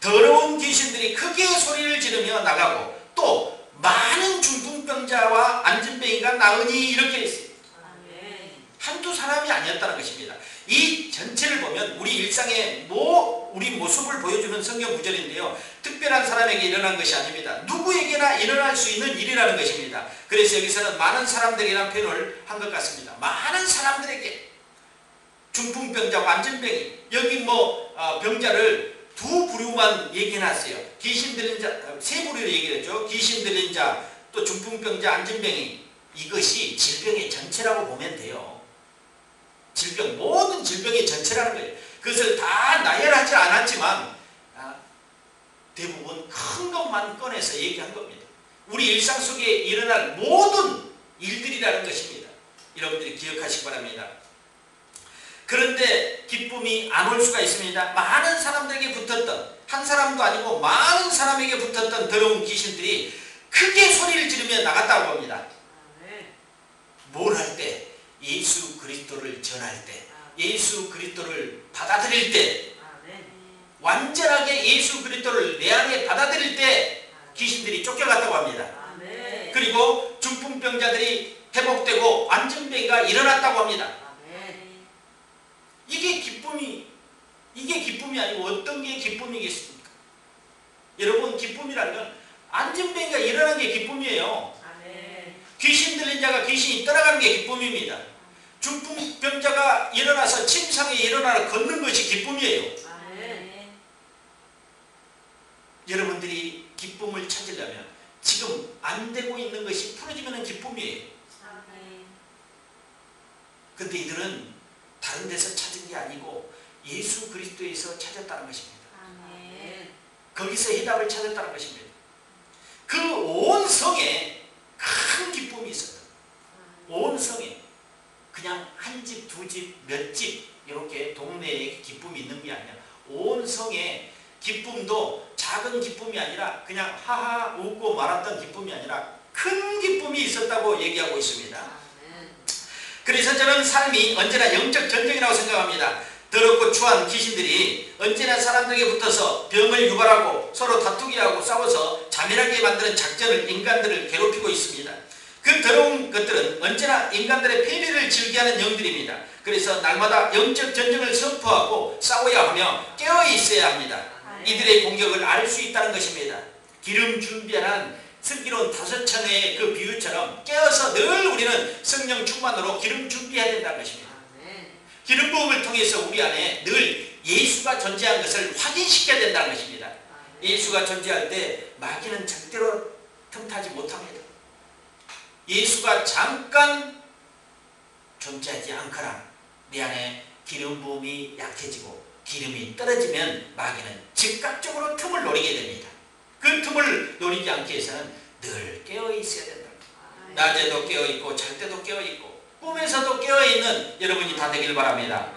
더러운 귀신들이 크게 소리를 지르며 나가고 또 많은 중풍병자와 안진뱅이가 나으니 이렇게 했어요. 아멘. 한두 사람이 아니었다는 것입니다. 이 전체를 보면 우리 일상의 우리 모습을 보여주는 성경 구절인데요. 특별한 사람에게 일어난 것이 아닙니다. 누구에게나 일어날 수 있는 일이라는 것입니다. 그래서 여기서는 많은 사람들이라는 표현을 한 것 같습니다. 많은 사람들에게 중풍병자와 안진뱅이, 여기 병자를 두 부류만 얘기해놨어요. 귀신 들린 자, 세 부류를 얘기했죠. 귀신 들린 자, 또 중풍병자, 안진뱅이. 이것이 질병의 전체라고 보면 돼요. 모든 질병의 전체라는 거예요. 그것을 다 나열하지 않았지만 대부분 큰 것만 꺼내서 얘기한 겁니다. 우리 일상 속에 일어날 모든 일들이라는 것입니다. 여러분들이 기억하시기 바랍니다. 그런데 기쁨이 안 올 수가 있습니다. 많은 사람들에게 붙었던, 한 사람도 아니고 많은 사람에게 붙었던 더러운 귀신들이 크게 소리를 지르며 나갔다고 합니다. 뭘 할 때? 예수 그리스도를 전할 때, 예수 그리스도를 받아들일 때, 완전하게 예수 그리스도를 내 안에 받아들일 때 귀신들이 쫓겨갔다고 합니다. 그리고 중풍병자들이 회복되고 안진뱅이가 일어났다고 합니다. 이게 기쁨이 아니고 어떤 게 기쁨이겠습니까? 여러분, 기쁨이라는 건 안진뱅이가 일어난 게 기쁨이에요. 귀신 들린 자가 귀신이 떠나가는 게 기쁨입니다. 중풍병자가 일어나서 침상에 일어나 걷는 것이 기쁨이에요. 여러분들이 기쁨을 찾으려면 지금 안 되고 있는 것이 풀어지면 기쁨이에요. 근데 이들은 다른 데서 찾은 게 아니고 예수 그리스도에서 찾았다는 것입니다. 거기서 해답을 찾았다는 것입니다. 그 온 성에 큰 기쁨이 있었다. 온 성에 그냥 한 집, 두 집, 몇 집 이렇게 동네에 기쁨이 있는 게 아니라 온 성에 기쁨도 작은 기쁨이 아니라 그냥 하하 웃고 말았던 기쁨이 아니라 큰 기쁨이 있었다고 얘기하고 있습니다. 그래서 저는 삶이 언제나 영적 전쟁이라고 생각합니다. 더럽고 추한 귀신들이 언제나 사람들에게 붙어서 병을 유발하고 서로 다투게 하고 싸워서 자멸하게 만드는 작전을 인간들을 괴롭히고 있습니다. 그 더러운 것들은 언제나 인간들의 폐리를 즐겨하는 영들입니다. 그래서 날마다 영적 전쟁을 선포하고 싸워야 하며 깨어 있어야 합니다. 이들의 공격을 알 수 있다는 것입니다. 기름 준비하는 슬기로운 5천의 그 비유처럼 깨어서 늘 우리는 성령 충만으로 기름 준비해야 된다는 것입니다. 기름 부음을 통해서 우리 안에 늘 예수가 존재한 것을 확인시켜야 된다는 것입니다. 예수가 존재할 때 마귀는 절대로 틈타지 못합니다. 예수가 잠깐 존재하지 않거나 내 안에 기름 부음이 약해지고 기름이 떨어지면 마귀는 즉각적으로 틈을 노리게 됩니다. 그 틈을 노리지 않기 위해서는 늘 깨어 있어야 된다. 낮에도 깨어 있고 잘 때도 깨어 있고 꿈에서도 깨어 있는 여러분이 다 되길 바랍니다.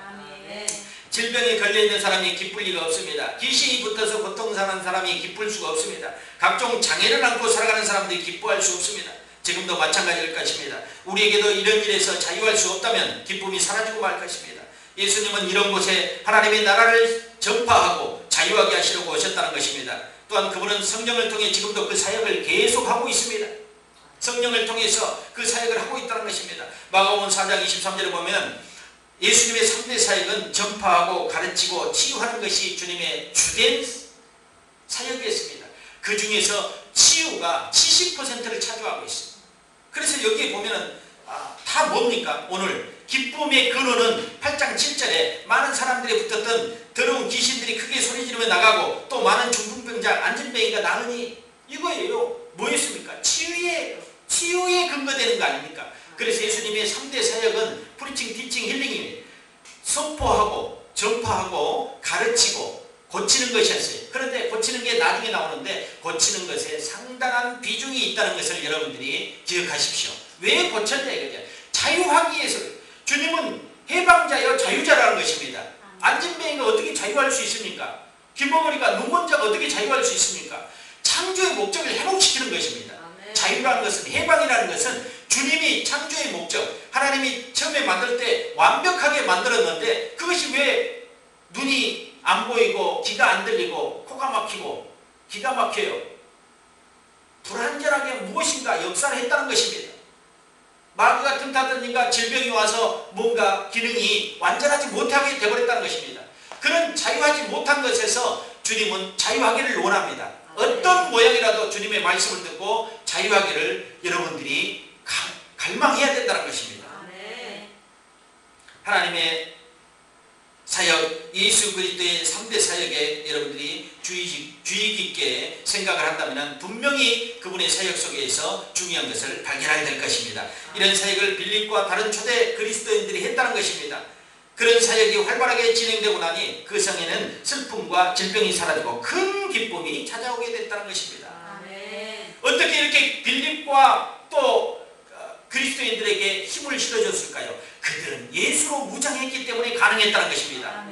질병에 걸려 있는 사람이 기쁠 리가 없습니다. 귀신이 붙어서 고통당하는 사람이 기쁠 수가 없습니다. 각종 장애를 안고 살아가는 사람들이 기뻐할 수 없습니다. 지금도 마찬가지일 것입니다. 우리에게도 이런 일에서 자유할 수 없다면 기쁨이 사라지고 말 것입니다. 예수님은 이런 곳에 하나님의 나라를 전파하고 자유하게 하시려고 오셨다는 것입니다. 또한 그분은 성령을 통해 지금도 그 사역을 계속하고 있습니다. 성령을 통해서 그 사역을 하고 있다는 것입니다. 마가복음 4장 23절에 보면 예수님의 3대 사역은 전파하고 가르치고 치유하는 것이 주님의 주된 사역이었습니다. 그 중에서 치유가 70%를 차지하고 있습니다. 그래서 여기에 보면은 다 뭡니까? 오늘 기쁨의 근원은 8장 7절에 많은 사람들이 붙었던 더러운 귀신들이 크게 소리 지르며 나가고 또 많은 중풍병자 안진뱅이가 나으니 이거예요. 뭐였습니까? 치유에 근거되는 거 아닙니까? 그래서 예수님의 3대 사역은 프리칭, 티칭, 힐링입니다. 선포하고 전파하고 가르치고 고치는 것이었어요. 그런데 고치는 게 나중에 나오는데 고치는 것에 상당한 비중이 있다는 것을 여러분들이 기억하십시오. 왜 고쳤냐 이거죠. 자유하기 위해서. 주님은 해방자여 자유자라는 것입니다. 안진뱅이가 어떻게 자유할 수 있습니까? 길머거리가 눈먼 자가 어떻게 자유할 수 있습니까? 창조의 목적을 회복시키는 것입니다. 자유라는 것은, 해방이라는 것은 주님이 창조의 목적, 하나님이 처음에 만들 때 완벽하게 만들었는데 그것이 왜 눈이 안 보이고 귀가 안 들리고 코가 막히고 기가 막혀요? 불완전하게 무엇인가 역사를 했다는 것입니다. 마귀가 틈타더니가 질병이 와서 뭔가 기능이 완전하지 못하게 되어버렸다는 것입니다. 그런 자유하지 못한 것에서 주님은 자유하기를 원합니다. 어떤 모양이라도 주님의 말씀을 듣고 자유하기를 여러분들이 갈망해야 된다는 것입니다. 하나님의 사역, 예수 그리스도의 3대 사역에 여러분들이 주의 깊게 생각을 한다면 분명히 그분의 사역 속에서 중요한 것을 발견하게 될 것입니다. 이런 사역을 빌립과 다른 초대 그리스도인들이 했다는 것입니다. 그런 사역이 활발하게 진행되고 나니 그 성에는 슬픔과 질병이 사라지고 큰 기쁨이 찾아오게 됐다는 것입니다. 어떻게 이렇게 빌립과 또 그리스도인들에게 힘을 실어줬을까요? 그들은 예수로 무장했기 때문에 가능했다는 것입니다.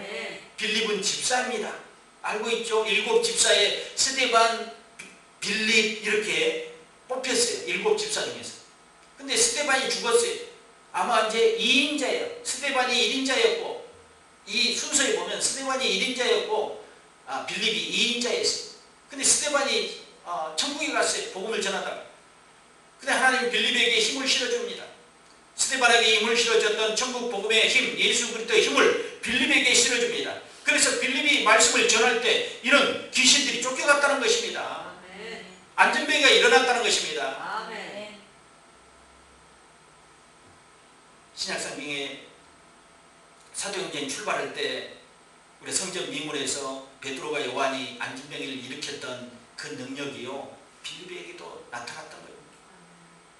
빌립은 집사입니다. 알고 있죠? 7 집사에 스데반, 빌립 이렇게 뽑혔어요. 7 집사 중에서. 근데 스데반이 죽었어요. 아마 이제 2인자예요. 스데반이 1인자였고 이 순서에 보면 스데반이 1인자였고 빌립이 2인자였어요. 근데 스데반이 천국에 갔어요. 복음을 전하다가. 근데 하나님 빌립에게 힘을 실어줍니다. 스데반에게 힘을 실어줬던 천국 복음의 힘, 예수 그리스도의 힘을 빌립에게 실어줍니다. 그래서 빌립이 말씀을 전할 때 이런 귀신들이 쫓겨갔다는 것입니다. 안전병이가 일어났다는 것입니다. 신약성경에 사도행전 출발할 때 우리 성전 미문에서 베드로가 요한이 안진병을 일으켰던 그 능력이요 빌립에게도 나타났던 거예요.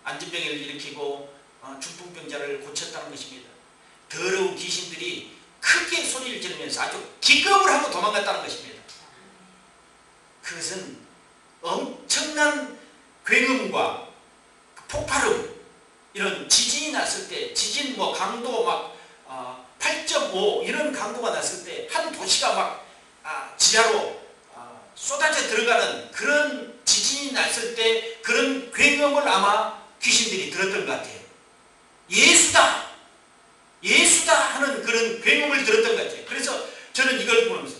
안진병을 일으키고 중풍병자를 고쳤다는 것입니다. 더러운 귀신들이 크게 소리를 지르면서 아주 기겁을 하고 도망갔다는 것입니다. 그것은 엄청난 굉음과 폭발음, 이런 지진이 났을 때, 지진 강도 막 8.5 이런 강도가 났을 때 한 도시가 막 지하로 쏟아져 들어가는 그런 지진이 났을 때 그런 굉음을 아마 귀신들이 들었던 것 같아요. 예수다! 예수다! 하는 그런 굉음을 들었던 것 같아요. 그래서 저는 이걸 보면서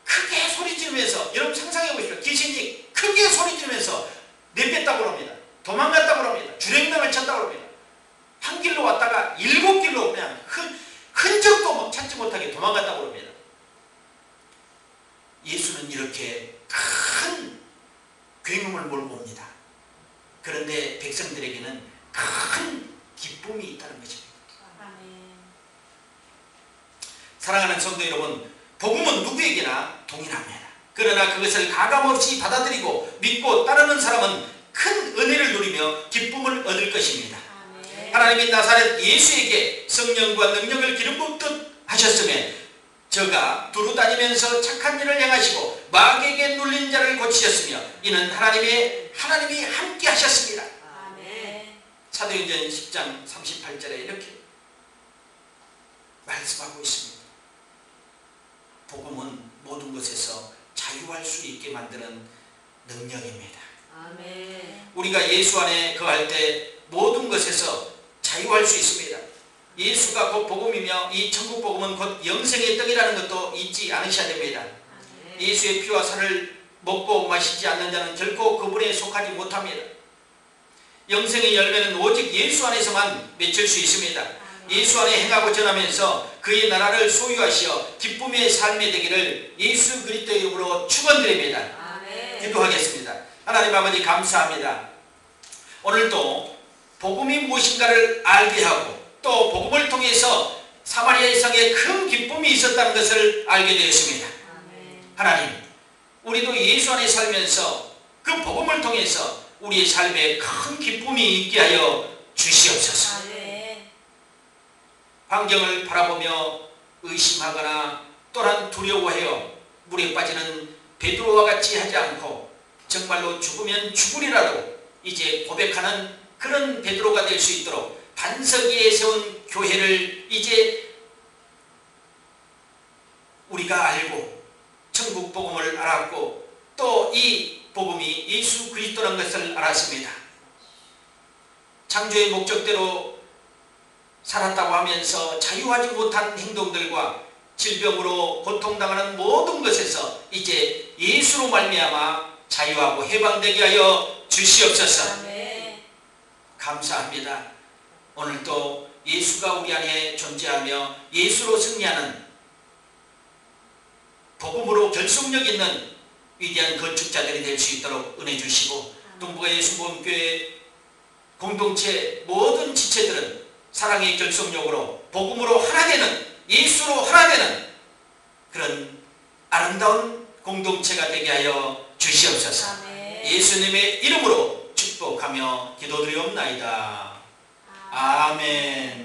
크게 소리 지르면서, 여러분 상상해 보십시오. 귀신이 크게 소리 지르면서 내뺐다고 합니다. 도망갔다고 합니다. 주랭랑을 쳤다고 합니다. 한 길로 왔다가 7길로 그냥 흔적도 찾지 못하게 도망갔다고 합니다. 예수는 이렇게 큰 굉음을 몰고 옵니다. 그런데 백성들에게는 큰 기쁨이 있다는 것입니다. 사랑하는 성도 여러분, 복음은 누구에게나 동일합니다. 그러나 그것을 가감없이 받아들이고 믿고 따르는 사람은 큰 은혜를 누리며 기쁨을 얻을 것입니다. 하나님이 나사렛 예수에게 성령과 능력을 기름 붓듯 하셨으며 저가 두루 다니면서 착한 일을 행하시고 마귀에게 눌린 자를 고치셨으며 이는 하나님이 함께 하셨습니다. 사도행전 10장 38절에 이렇게 말씀하고 있습니다. 복음은 모든 것에서 자유할 수 있게 만드는 능력입니다. 우리가 예수 안에 거할 때 모든 것에서 자유할 수 있습니다. 예수가 곧 복음이며 이 천국 복음은 곧 영생의 떡이라는 것도 잊지 않으셔야 됩니다. 예수의 피와 살을 먹고 마시지 않는 자는 결코 그분에 속하지 못합니다. 영생의 열매는 오직 예수 안에서만 맺힐 수 있습니다. 예수 안에 행하고 전하면서 그의 나라를 소유하시어 기쁨의 삶이 되기를 예수 그리스도의 이름으로 축원드립니다. 기도하겠습니다. 하나님 아버지 감사합니다. 오늘도 복음이 무엇인가를 알게 하고 또 복음을 통해서 사마리아 성에 큰 기쁨이 있었다는 것을 알게 되었습니다. 하나님, 우리도 예수 안에 살면서 그 복음을 통해서 우리의 삶에 큰 기쁨이 있게 하여 주시옵소서. 환경을 바라보며 의심하거나 또한 두려워하여 물에 빠지는 베드로와 같이 하지 않고 정말로 죽으면 죽으리라도 이제 고백하는 그런 베드로가 될 수 있도록 반석 위에 세운 교회를 이제 우리가 알고 천국 복음을 알았고 또 이 복음이 예수 그리스도라는 것을 알았습니다. 창조의 목적대로 살았다고 하면서 자유하지 못한 행동들과 질병으로 고통당하는 모든 것에서 이제 예수로 말미암아 자유하고 해방되게 하여 주시옵소서. 아멘. 감사합니다. 오늘도 예수가 우리 안에 존재하며 예수로 승리하는 복음으로 결속력 있는 위대한 건축자들이 될 수 있도록 은혜 주시고 동부가 예수복음교회 공동체 모든 지체들은 사랑의 결속력으로 복음으로 하나 되는 예수로 하나 되는 그런 아름다운 공동체가 되게 하여 주시옵소서. 아멘. 예수님의 이름으로 축복하며 기도드리옵나이다. 아멘.